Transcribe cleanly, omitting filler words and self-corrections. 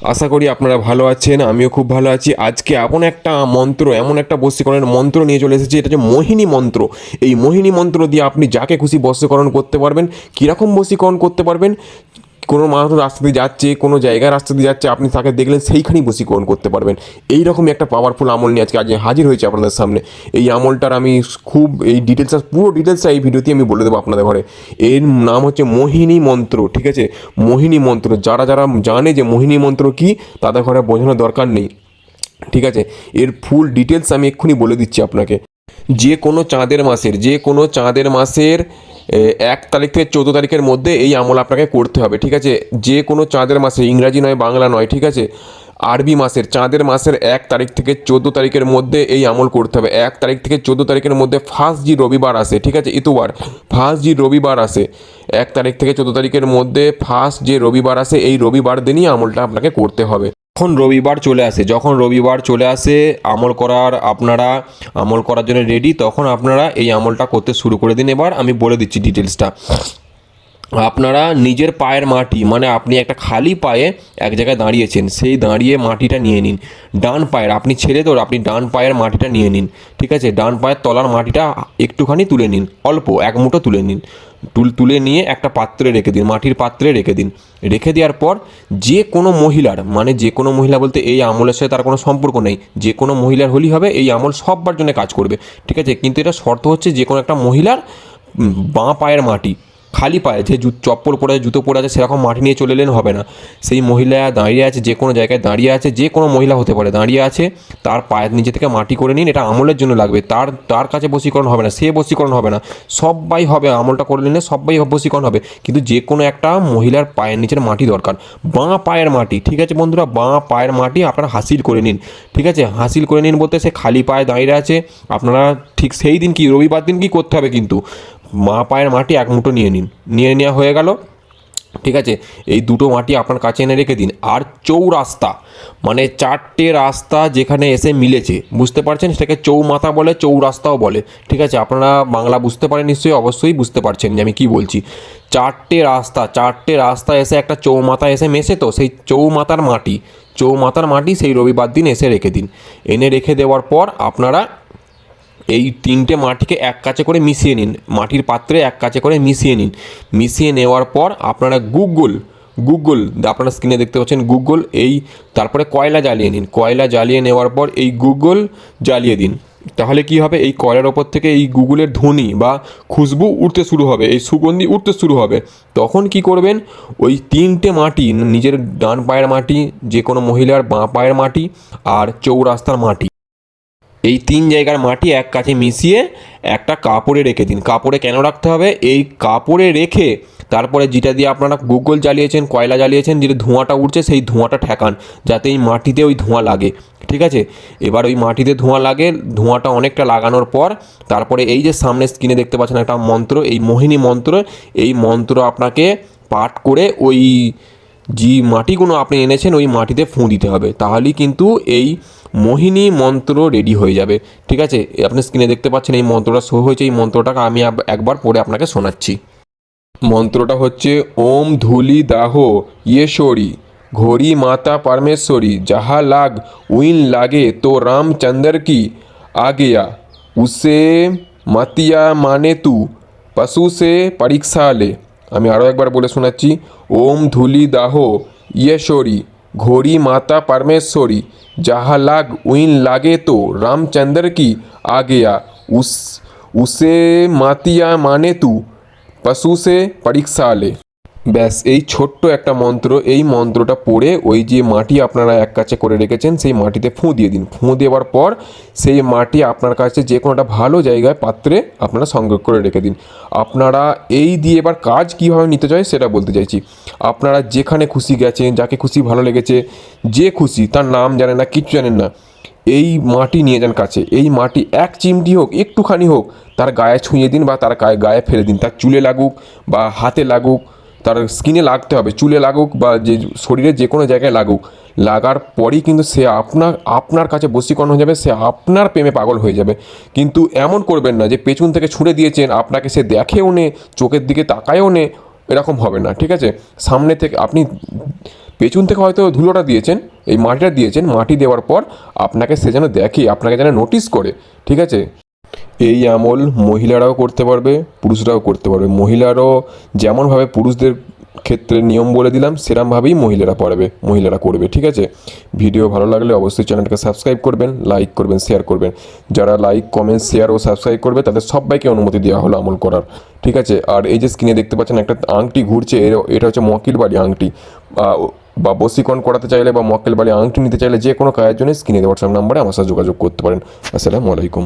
আশা করি আপনারা ভালো আছেন, আমিও খুব ভালো আছি। আজকে এমন একটা মন্ত্র, এমন একটা বশীকরণের মন্ত্র নিয়ে চলে এসেছি, এটা হচ্ছে মোহিনী মন্ত্র। এই মোহিনী মন্ত্র দিয়ে আপনি যাকে খুশি বশীকরণ করতে পারবেন। কীরকম বশীকরণ করতে পারবেন? কোনো মানুষ রাস্তা দিয়ে যাচ্ছে, কোনো জায়গায় রাস্তা দিয়ে যাচ্ছে, আপনি তাকে দেখলেন সেইখানেই বশীকরণ করতে পারবেন। এইরকমই একটা পাওয়ারফুল আমল নিয়ে আজকে হাজির হয়েছে আপনাদের সামনে। এই আমলটার আমি খুব পুরো ডিটেলসটা এই ভিডিওতে আমি বলে দেবো আপনাদের ঘরে। এর নাম হচ্ছে মোহিনী মন্ত্র, ঠিক আছে? মোহিনী মন্ত্র, যারা যারা জানে যে মোহিনী মন্ত্র কী, তাদের ঘরে বোঝানোর দরকার নেই, ঠিক আছে? এর ফুল ডিটেলস আমি এক্ষুনি বলে দিচ্ছি আপনাকে। যে কোনো চাঁদের মাসের 1 তারিখ থেকে 14 তারিখের মধ্যে এই আমল আপনাকে করতে হবে, ঠিক আছে? যে কোনো চাঁদের মাসে, ইংরাজি নয়, বাংলা নয়, ঠিক আছে? আরবি মাসের চাঁদের মাসের 1 তারিখ থেকে 14 তারিখের মধ্যে এই আমল করতে হবে। 1 তারিখ থেকে 14 তারিখের মধ্যে ফার্স্ট যে রবিবার আসে, ঠিক আছে? ইতুবার ফার্স্ট যে রবিবার আসে, 1 তারিখ থেকে 14 তারিখের মধ্যে ফার্স্ট যে রবিবার আসে, এই রবিবার দিনই আমলটা আপনাকে করতে হবে। যখন রবিবার চলে আসে আমল করার জন্য রেডি, তখন আপনারা এই আমলটা করতে শুরু করে দিন। এবার আমি বলে দিচ্ছি ডিটেলসটা। আপনারা নিজের পায়ের মাটি, মানে আপনি একটা খালি পায়ে এক জায়গায় দাঁড়িয়েছেন, সেই দাঁড়িয়ে মাটিটা নিয়ে নিন। ডান পায়ের, আপনি ছেড়ে তো আপনি ডান পায়ের মাটিটা নিয়ে নিন, ঠিক আছে? ডান পায়ের তলার মাটিটা একটুখানি তুলে নিন, অল্প 1 মুঠো তুলে নিন। তুলে নিয়ে একটা পাত্রে রেখে দিন, মাটির পাত্রে রেখে দিন। রেখে দেওয়ার পর যে কোনো মহিলার, মানে যে কোনো মহিলা বলতে এই আমলের সাথে তার কোনো সম্পর্ক নেই, যে কোনো মহিলার হলেই হবে, এই আমল সববার জন্য কাজ করবে, ঠিক আছে? কিন্তু এটা শর্ত হচ্ছে যে কোনো একটা মহিলার বাঁ পায়ের মাটি, খালি পায়ে, যে চপ্পল পরে আছে, জুতো পরে আছে, সেরকম মাটি নিয়ে চলে এলেন হবে না। সেই মহিলা দাঁড়িয়ে আছে, যে কোনো জায়গায় দাঁড়িয়ে আছে, যে কোনো মহিলা হতে পারে, দাঁড়িয়ে আছে, তার পায়ের নিচে থেকে মাটি করে নিন। এটা আমলের জন্য লাগবে, তার কাছে বশীকরণ হবে না, সে বশীকরণ হবে না, সবাই হবে। আমলটা করে নিলে সবাই বশীকরণ হবে, কিন্তু যে কোনো একটা মহিলার পায়ের নিচের মাটি দরকার, বাঁ পায়ের মাটি, ঠিক আছে বন্ধুরা? বাঁ পায়ের মাটি আপনারা হাসিল করে নিন, ঠিক আছে? হাসিল করে নিন বলতে সে খালি পায়ে দাঁড়িয়ে আছে। আপনারা ঠিক সেই দিন, কি রবিবার দিন, কি করতে হবে কিন্তু, পায়ের মাটি 1 মুঠো নিয়ে নিন। নিয়ে নেওয়া হয়ে গেল, ঠিক আছে? এই দুটো মাটি আপনার কাছে এনে রেখে দিন। আর চৌরাস্তা, মানে 4টে রাস্তা যেখানে এসে মিলেছে, বুঝতে পারছেন, সেটাকে চৌমাথা বলে, চৌরাস্তাও বলে, ঠিক আছে? আপনারা বাংলা বুঝতে পারেন নিশ্চয়ই, অবশ্যই বুঝতে পারছেন যে আমি কি বলছি। 4টে রাস্তা এসে একটা চৌমাথা এসে মেশে, তো সেই চৌমাথার মাটি সেই রবিবার দিন এসে রেখে দিন। এনে রেখে দেওয়ার পর আপনারা এই 3টে মাটিকে এক কাছে করে মিশিয়ে নিন, মাটির পাত্রে এক কাছে করে মিশিয়ে নিন। মিশিয়ে নেওয়ার পর আপনারা গুগল, আপনারা স্ক্রিনে দেখতে পাচ্ছেন গুগল, তারপরে কয়লা জ্বালিয়ে নিন। কয়লা জ্বালিয়ে নেওয়ার পর এই গুগল জ্বালিয়ে দিন। তাহলে কি হবে, এই কয়লার ওপর থেকে এই গুগলের ধ্বনি বা খুশবু উঠতে শুরু হবে, এই সুগন্ধি উঠতে শুরু হবে। তখন কি করবেন, ওই 3টে মাটি, নিজের ডান পায়ের মাটি, যে কোনো মহিলার বাঁ পায়ের মাটি, আর চৌরাস্তার মাটি, এই 3 জায়গার মাটি এক কাছে মিশিয়ে একটা কাপড়ে রেখে দিন। কাপড়ে কেন রাখতে হবে, এই কাপড়ে রেখে তারপরে যেটা দিয়ে আপনারা গুগল জ্বালিয়েছেন, কয়লা জ্বালিয়েছেন, যেটা ধোঁয়াটা উঠছে, সেই ধোঁয়াটা ঠেকান, যাতে এই মাটিতে ওই ধোঁয়া লাগে, ঠিক আছে? এবার ওই মাটিতে ধোঁয়া লাগে, ধোঁয়াটা অনেকটা লাগানোর পর তারপরে এই যে সামনে স্ক্রিনে দেখতে পাচ্ছেন একটা মন্ত্র, এই মোহিনী মন্ত্র, এই মন্ত্র আপনাকে পাঠ করে ওই যে মাটিগুলো আপনি এনেছেন ওই মাটিতে ফুঁ দিতে হবে। তাহলেই কিন্তু এই মোহিনী মন্ত্র রেডি হয়ে যাবে, ঠিক আছে? আপনি স্ক্রিনে দেখতে পাচ্ছেন এই মন্ত্রটা শো হয়েছে। এই মন্ত্রটাকে আমি একবার পড়ে আপনাকে শোনাচ্ছি। মন্ত্রটা হচ্ছে, ওম ধূলি দাহ ইয়েশ্বরী ঘোরি মাতা পরমেশ্বরী যাহা লাগ উইন লাগে তো রামচন্দ্র কি আগেয়া উসে মতিয়া মানে তু পশু সে পরীক্ষা লে। আমি আরও একবার বলে শোনাচ্ছি। ওম ধূলি দাহ ইয়েশ্বরী ঘোরি মাতা পরমেশ্বরী যাহা লাগ উইন লাগে তো রামচন্দ্র কি আগেয়া উস উসে মাতিয়া মানে তু পশু সে পরীক্ষা লে। ব্যাস, এই ছোট্ট একটা মন্ত্র, এই মন্ত্রটা পড়ে ওই যে মাটি আপনারা এক কাছে করে রেখেছেন সেই মাটিতে ফুঁ দিয়ে দিন। ফুঁ দেওয়ার পর সেই মাটি আপনার কাছে যে কোনো একটা ভালো জায়গায় পাত্রে আপনারা সংগ্রহ করে রেখে দিন। আপনারা এই দিয়ে এবার কাজ কীভাবে নিতে চাই সেটা বলতে চাইছি। আপনারা যেখানে খুশি গেছেন, যাকে খুশি ভালো লেগেছে, যে খুশি, তার নাম জানেন না, কিচ্ছু জানেন না, এই মাটি নিয়ে যান কাছে। এই মাটি 1 চিমটি হোক, একটুখানি হোক, তার গায়ে ছুঁয়ে দিন বা তার গায়ে ফেলে দিন। তার চুলে লাগুক বা হাতে লাগুক, তার স্কিনে লাগতে হবে, চুলে লাগুক বা যে শরীরের যে কোনো জায়গায় লাগুক, লাগার পরেই কিন্তু সে আপনার কাছে বশীকরণ হয়ে যাবে, সে আপনার প্রেমে পাগল হয়ে যাবে। কিন্তু এমন করবেন না যে পেছন থেকে ছুঁড়ে দিয়েছেন, আপনাকে সে দেখেও নে, চোখের দিকে তাকায়ও নে, এরকম হবে না, ঠিক আছে। সামনে থেকে আপনি পেছন থেকে হয়তো ধুলোটা দিয়েছেন, এই মাটিটা দিয়েছেন, মাটি দেওয়ার পর আপনাকে সে যেন দেখে, আপনাকে যেন নোটিস করে, ঠিক আছে। এই আমল মহিলারাও করতে পারবে, পুরুষরাও করতে পারবে। মহিলারাও যেমনভাবে পুরুষদের ক্ষেত্রে নিয়ম বলে দিলাম সেরমভাবেই মহিলারা করবে, ঠিক আছে। ভিডিও ভালো লাগলে অবশ্যই চ্যানেলটাকে সাবস্ক্রাইব করবেন, লাইক করবেন, শেয়ার করবেন। যারা লাইক, কমেন্ট, শেয়ার ও সাবস্ক্রাইব করবে তাদের সবাইকে অনুমতি দেওয়া হলো আমল করার, ঠিক আছে। আর এই যে স্ক্রিনে দেখতে পাচ্ছেন একটা আংটি ঘুরছে, এটা হচ্ছে মক্কেল বাড়ি আংটি, বা বশীকরণ করাতে চাইলে বা মক্কেল বাড়ি আংটি নিতে চাইলে যে কোনো কাজের জন্য স্ক্রিনে হোয়াটসঅ্যাপ নাম্বারে আমার সাথে যোগাযোগ করতে পারেন। আসসালামু আলাইকুম।